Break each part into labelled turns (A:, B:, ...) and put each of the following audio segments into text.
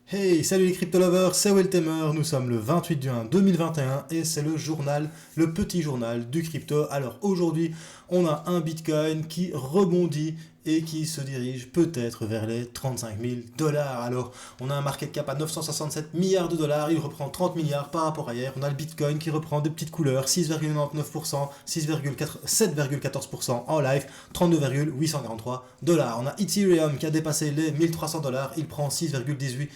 A: Hey, salut les crypto lovers, c'est Weltemer, nous sommes le 28 juin 2021 et c'est le journal, le petit journal du crypto. Alors aujourd'hui, on a un Bitcoin qui rebondit et qui se dirige peut-être vers les 35 000 dollars. Alors, on a un market cap à 967 milliards de dollars, il reprend 30 milliards par rapport à hier. On a le Bitcoin qui reprend des petites couleurs, 6,99%, 7,14% en live, 32,843 dollars. On a Ethereum qui a dépassé les 1300 dollars, il prend 6,18%.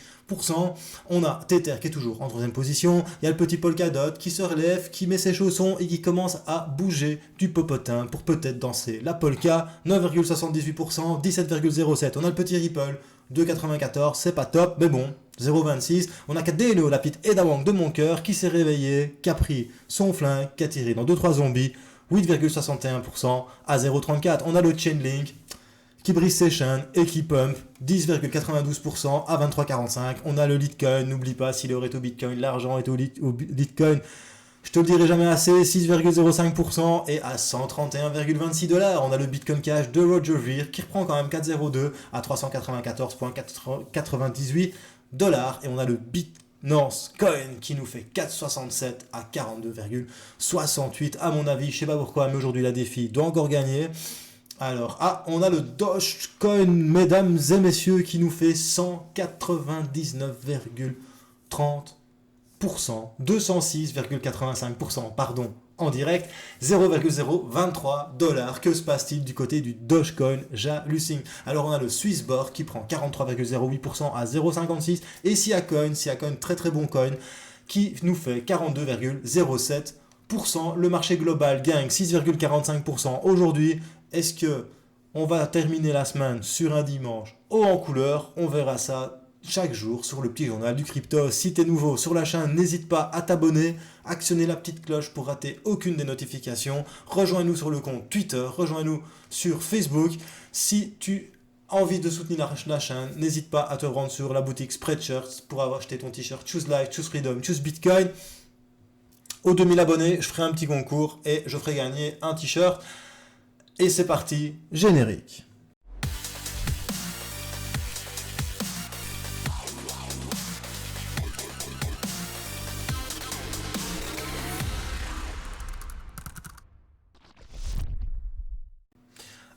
A: On a Tether qui est toujours en troisième position. Il y a le petit Polkadot qui se relève, qui met ses chaussons et qui commence à bouger du popotin pour peut-être danser la polka. 9,78%, 17,07%. On a le petit Ripple, 2,94. C'est pas top, mais bon. 0,26. On a Kadeno, la petite Edawang de mon cœur, qui s'est réveillé, qui a pris son flingue, qui a tiré dans 2-3 zombies. 8,61% à 0,34. On a le Chainlink qui brise ses chaînes et qui pump 10,92% à 23,45. On a le Litecoin, n'oublie pas, s'il aurait au Bitcoin, l'argent est au Litecoin. Je te le dirai jamais assez, 6,05% et à 131,26 dollars. On a le Bitcoin Cash de Roger Ver qui reprend quand même 4,02 à 394,98 dollars. Et on a le Binance Coin qui nous fait 4,67 à 42,68. À mon avis, je sais pas pourquoi, mais aujourd'hui la défi doit encore gagner. Alors, on a le Dogecoin, mesdames et messieurs, qui nous fait 199,30%, 206,85%, pardon, en direct, 0,023 dollars. Que se passe-t-il du côté du Dogecoin? J'hallucine. Alors, on a le Swissborg qui prend 43,08% à 0,56 et Siacoin, très très bon coin, qui nous fait 42,07%. Le marché global gagne 6,45% aujourd'hui. Est-ce que on va terminer la semaine sur un dimanche haut en couleur? On verra ça chaque jour sur le petit journal du crypto. Si tu es nouveau sur la chaîne, n'hésite pas à t'abonner, actionner la petite cloche pour rater aucune des notifications. Rejoins-nous sur le compte Twitter, rejoins-nous sur Facebook. Si tu as envie de soutenir la chaîne, n'hésite pas à te rendre sur la boutique Spreadshirts pour avoir acheté ton t-shirt Choose Life, Choose Freedom, Choose Bitcoin. Aux 2000 abonnés, je ferai un petit concours et je ferai gagner un t-shirt. Et c'est parti, générique.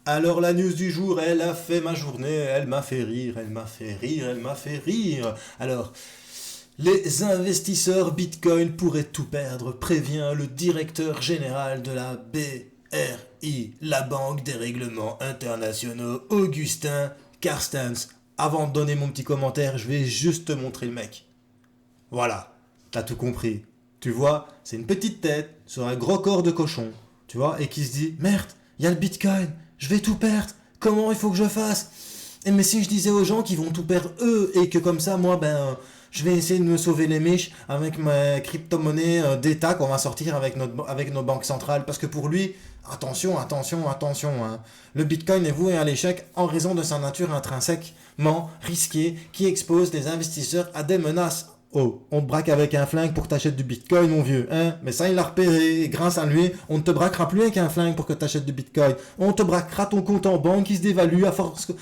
A: Alors la news du jour, elle a fait ma journée, elle m'a fait rire, elle m'a fait rire, elle m'a fait rire. Alors, les investisseurs Bitcoin pourraient tout perdre, prévient le directeur général de la BRI, la Banque des règlements internationaux, Augustin Carstens. Avant de donner mon petit commentaire, je vais juste te montrer le mec. Voilà, t'as tout compris. Tu vois, c'est une petite tête sur un gros corps de cochon, tu vois, et qui se dit, merde, il y a le Bitcoin, je vais tout perdre, comment il faut que je fasse? Et mais si je disais aux gens qu'ils vont tout perdre eux, et que comme ça, moi, je vais essayer de me sauver les miches avec ma crypto-monnaie d'État qu'on va sortir avec nos banques centrales. Parce que pour lui, attention, hein, le Bitcoin est voué à l'échec en raison de sa nature intrinsèquement risquée qui expose les investisseurs à des menaces. Oh, on te braque avec un flingue pour que t'achètes du Bitcoin, mon vieux, hein? Mais ça, il l'a repéré. Et grâce à lui, on ne te braquera plus avec un flingue pour que t'achètes du Bitcoin. On te braquera ton compte en banque qui se dévalue à force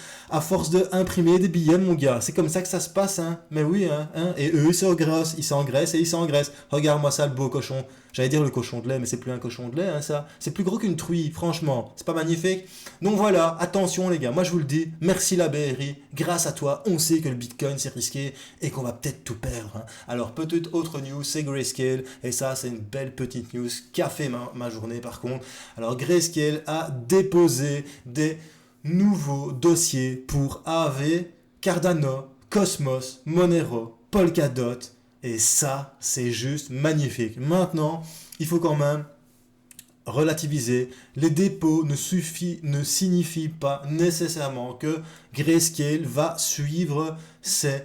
A: de imprimer des billets, mon gars. C'est comme ça que ça se passe, hein? Mais oui, hein? Et eux, ils s'engraissent et ils s'engraissent. Regarde-moi ça, le beau cochon. J'allais dire le cochon de lait, mais c'est plus un cochon de lait, hein, ça. C'est plus gros qu'une truie, franchement. C'est pas magnifique? Donc voilà, attention les gars, moi je vous le dis, merci la BRI. Grâce à toi, on sait que le Bitcoin c'est risqué et qu'on va peut-être tout perdre, hein. Alors peut-être autre news, c'est Grayscale. Et ça, c'est une belle petite news qui a fait ma journée par contre. Alors Grayscale a déposé des nouveaux dossiers pour AAV, Cardano, Cosmos, Monero, Polkadot. Et ça, c'est juste magnifique. Maintenant, il faut quand même relativiser. Les dépôts ne signifient pas nécessairement que Grayscale va suivre ses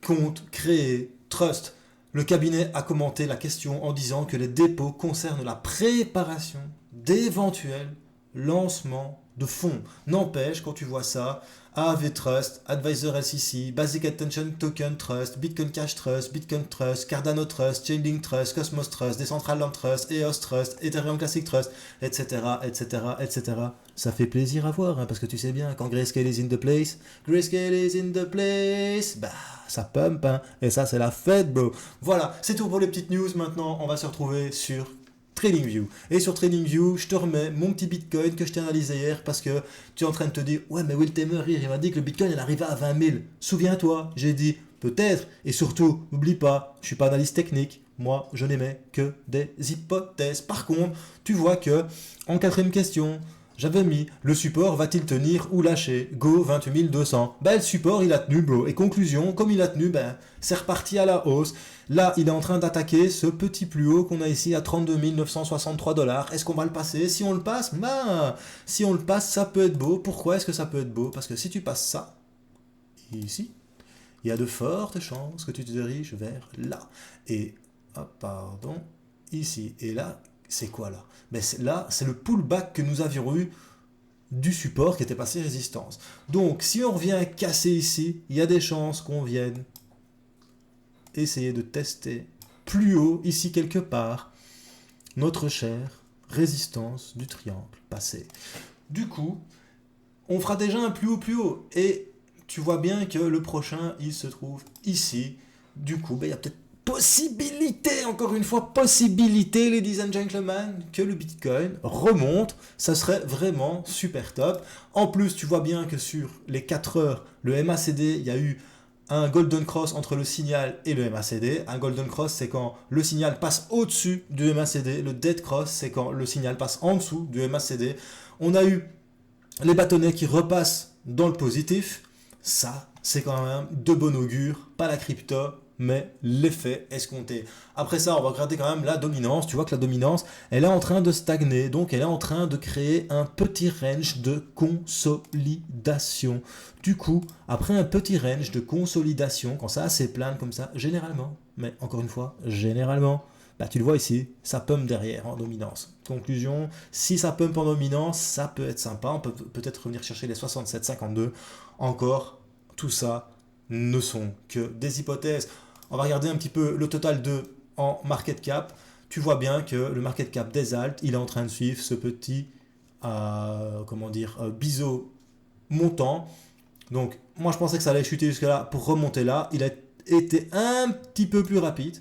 A: comptes créés Trust. Le cabinet a commenté la question en disant que les dépôts concernent la préparation d'éventuels lancements de fonds. N'empêche, quand tu vois ça, AAV Trust, Advisor SEC, Basic Attention Token Trust, Bitcoin Cash Trust, Bitcoin Trust, Cardano Trust, Chainlink Trust, Cosmos Trust, Decentraland Trust, EOS Trust, Ethereum Classic Trust, etc., etc., etc. Ça fait plaisir à voir, hein, parce que tu sais bien, quand Grayscale is in the place, bah, ça pump, hein, et ça c'est la fête, bro. Voilà, c'est tout pour les petites news. Maintenant, on va se retrouver sur TradingView. Et sur TradingView, je te remets mon petit Bitcoin que je t'ai analysé hier parce que tu es en train de te dire, ouais, mais Will Temer, il m'a dit que le Bitcoin, il arrivait à 20 000. Souviens-toi, j'ai dit, peut-être. Et surtout, n'oublie pas, je suis pas analyste technique. Moi, je n'émets que des hypothèses. Par contre, tu vois que, en quatrième question, j'avais mis, le support va-t-il tenir ou lâcher? Go 28 200. Ben, le support, il a tenu, bro. Et conclusion, comme il a tenu, ben, c'est reparti à la hausse. Là, il est en train d'attaquer ce petit plus haut qu'on a ici à 32 963 $. Est-ce qu'on va le passer? Si on le passe, ben, si on le passe, ça peut être beau. Pourquoi est-ce que ça peut être beau? Parce que si tu passes ça, ici, il y a de fortes chances que tu te diriges vers là. Et, pardon, ici. Et là, c'est quoi là? Ben, là, c'est le pullback que nous avions eu du support qui était passé résistance. Donc, si on revient casser ici, il y a des chances qu'on vienne essayer de tester plus haut, ici quelque part, notre chère résistance du triangle passé. Du coup, on fera déjà un plus haut. Et tu vois bien que le prochain, il se trouve ici. Du coup, ben, il y a peut-être possibilité, encore une fois, possibilité, ladies and gentlemen, que le Bitcoin remonte. Ça serait vraiment super top. En plus, tu vois bien que sur les 4 heures, le MACD, il y a eu un golden cross entre le signal et le MACD. Un golden cross, c'est quand le signal passe au-dessus du MACD. Le dead cross, c'est quand le signal passe en dessous du MACD. On a eu les bâtonnets qui repassent dans le positif. Ça, c'est quand même de bon augure. Pas la crypto, mais l'effet escompté. Après ça, on va regarder quand même la dominance. Tu vois que la dominance, elle est en train de stagner. Donc, elle est en train de créer un petit range de consolidation. Du coup, après un petit range de consolidation, quand ça s'éplane comme ça, généralement, mais encore une fois, généralement, bah, tu le vois ici, ça pump derrière en dominance. Conclusion, si ça pump en dominance, ça peut être sympa. On peut peut-être revenir chercher les 67,52. Encore, tout ça ne sont que des hypothèses. On va regarder un petit peu le total en market cap. Tu vois bien que le market cap des alts, il est en train de suivre ce petit biseau montant. Donc, moi, je pensais que ça allait chuter jusque là pour remonter là. Il a été un petit peu plus rapide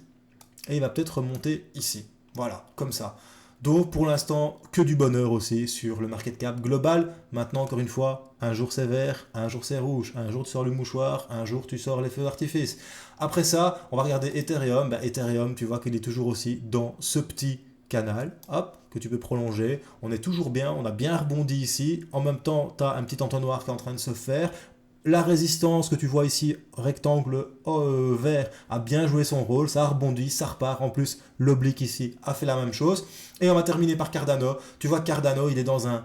A: et il va peut-être remonter ici. Voilà, comme ça. Donc, pour l'instant, que du bonheur aussi sur le market cap global. Maintenant, encore une fois, un jour c'est vert, un jour c'est rouge, un jour tu sors le mouchoir, un jour tu sors les feux d'artifice. Après ça, on va regarder Ethereum. Bah, Ethereum, tu vois qu'il est toujours aussi dans ce petit canal, hop, que tu peux prolonger. On est toujours bien, on a bien rebondi ici. En même temps, tu as un petit entonnoir qui est en train de se faire. La résistance que tu vois ici, rectangle vert, a bien joué son rôle, ça a rebondi, ça repart. En plus, l'oblique ici a fait la même chose. Et on va terminer par Cardano. Tu vois que Cardano, il est dans un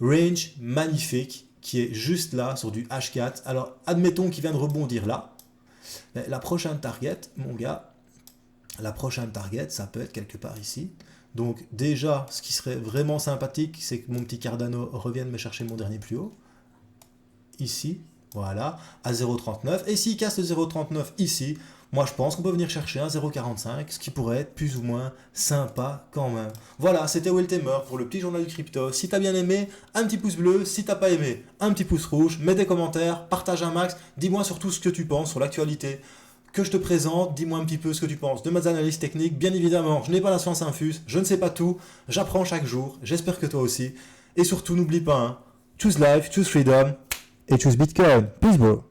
A: range magnifique qui est juste là sur du H4. Alors, admettons qu'il vient de rebondir là. Mais la prochaine target, mon gars, la prochaine target, ça peut être quelque part ici. Donc déjà, ce qui serait vraiment sympathique, c'est que mon petit Cardano revienne me chercher mon dernier plus haut. Ici. Voilà, à 0,39. Et s'il casse le 0,39 ici, moi je pense qu'on peut venir chercher un 0,45, ce qui pourrait être plus ou moins sympa quand même. Voilà, c'était Will Temer pour le petit journal du crypto. Si t'as bien aimé, un petit pouce bleu. Si t'as pas aimé, un petit pouce rouge. Mets des commentaires, partage un max. Dis-moi surtout ce que tu penses sur l'actualité que je te présente. Dis-moi un petit peu ce que tu penses de mes analyses techniques. Bien évidemment, je n'ai pas la science infuse, je ne sais pas tout. J'apprends chaque jour. J'espère que toi aussi. Et surtout, n'oublie pas, hein, choose life, choose freedom. Et choose Bitcoin. Peace, bro.